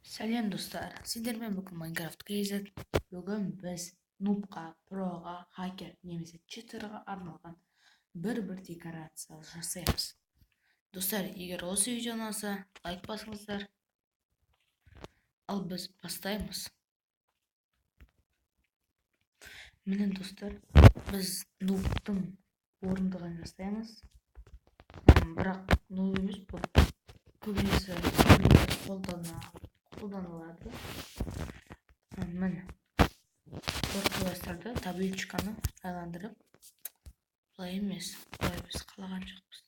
Сәлем достар, сіздермен бүгін Майнкрафт кезет. Бүгін біз нубқа, проға, хакер немесе читерға арналған бір декорация жасаймыз. Достар, егер осы видео ұнаса, лайк басыңыздар. Ал біз бастаймыз. Міне достар, біз нубтың орындығын жасаймыз. Бірақ нуб емес, бұл көбінесе қолданылады. Міне кластарды табличканы айландырып, бұлай емес, бұлай біз қалаған жоқпыз.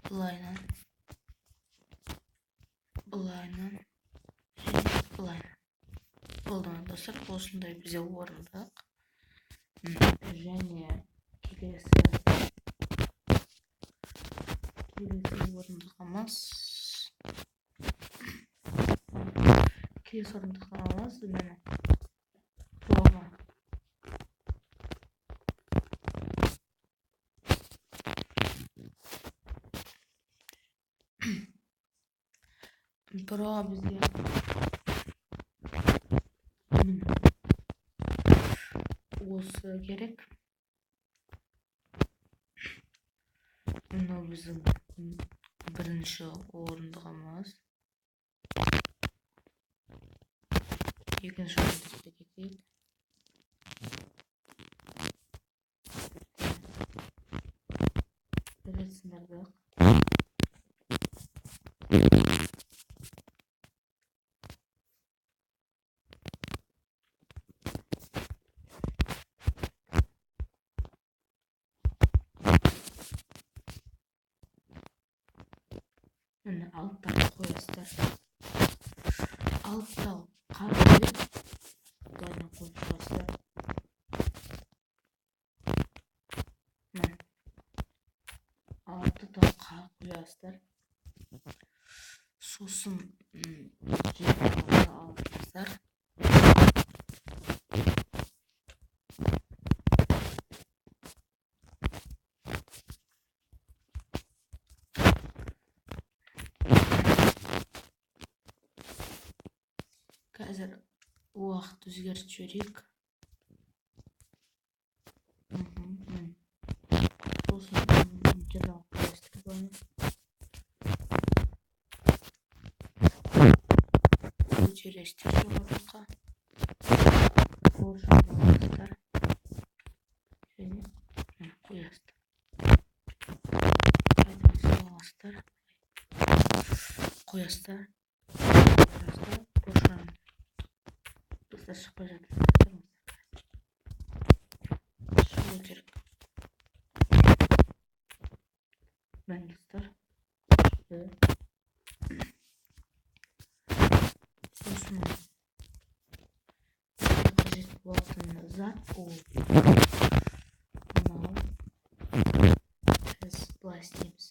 Бұлайнан және бұлайнан қолданады достар. Осындай бізде орындық. Және келесі орындығымыз міне проға. Про бізде осы керек. Мынау біздің бірінші орындығымыз. Екінші орындықты кетейік. Білесіңдерді. Міне алттағы қойасыздар. Алттағы қарғайып бұлайна қойып шығасыздар. Міне алттағы қойасыздар. Сосын жерді алыңыздар. Қазір уақыт өзгертіп жіберейік. Сосын жерді қойастырып аламыз. Көтересіздер жоғарыға. Қоржын аласыздар. Және қоясыздар. Қайдан саласыздар. Қоясыздар. Қоржын бізді шықпай жатыр. Шығу керек. Мен достар. Сосын қажет болатын зат ол мынау. Біз былай істейміз.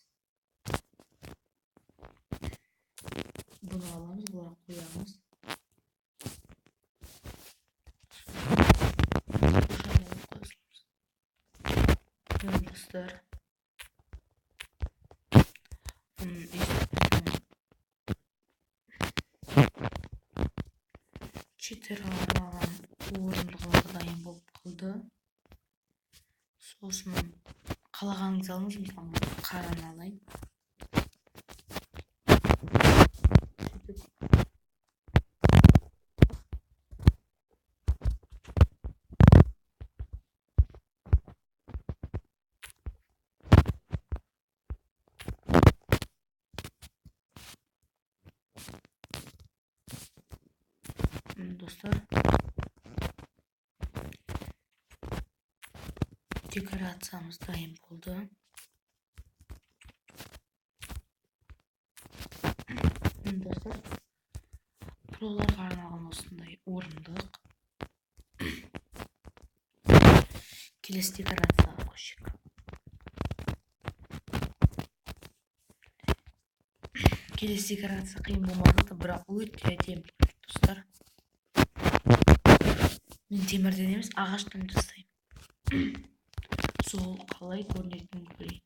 Бұны аламыз, бұлай қоямыз. Достар, читерға арналған орындығы дайын болып қалды. Сосын қалағаныңыз алыңыз, мысалы қараны алайын. Достар, декорациямыз дайын болды. Достар, проларға арналған осындай орындық. Келесі декорацияға көшейік. Келесі декорация қиын болмады, бірақ өте әдемі достар. Мен темірден емес, ағаштан жасаймын. Сол қалай көрінетінін көрейін.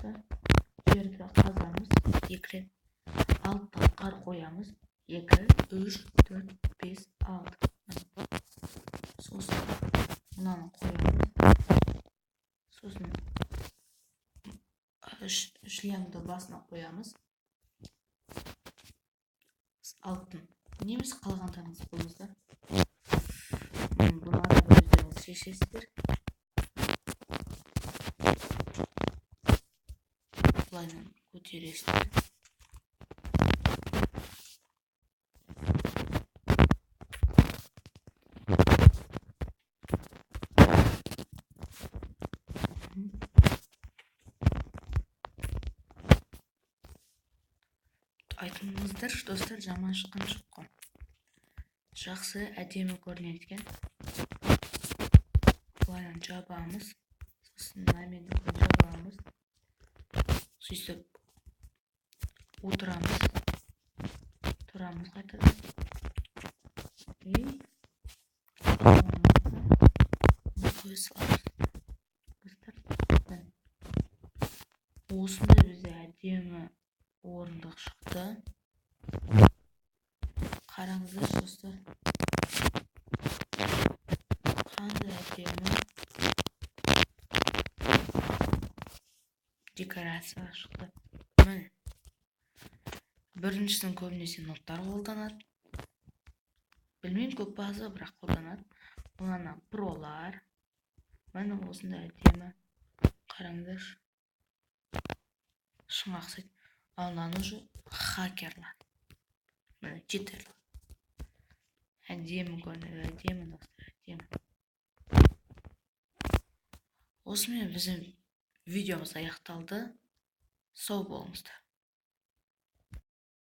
достар. Жерді қазамыз 2 рет. Алттан қар қоямыз. 2, 3, 4, 5, 6. Сосын мынаны қоямыз. Сосын шлемді басына қоямыз. Алтын. Неміз қалғандарыңыз болыңыздар. Бұны арада өздеріңіз шешесіздер. Бұлайынан көтересіздер. Айтыңыздар, достар, жаман шыққан жоқ қой. Жақсы, әдемі көрінеді екен. Бұлайынан жабамыз. Сосын мынамен жабамыз. Сөйтіп отырамыз. Тұрамыз қайтадан. Қоя саламыз. Осындай бізде әдемі орындық шықты. Қараңыздар, достар. Қандай әдемі декорация шықты. Міне. Біріншісін көбінесе ноттар қолданады. Білмеймін, көп базы, бірақ қолданады. Бұлана пролар. Міне осындай әдемі. Қараңыздар. Шын ақсайды. Ал мынаны уже хакерлар. Міне читерлар. Әдемі көрінеді, әдемі достар, әдемі. Осымен біздің видеомыз аяқталды. Сау болыңыздар.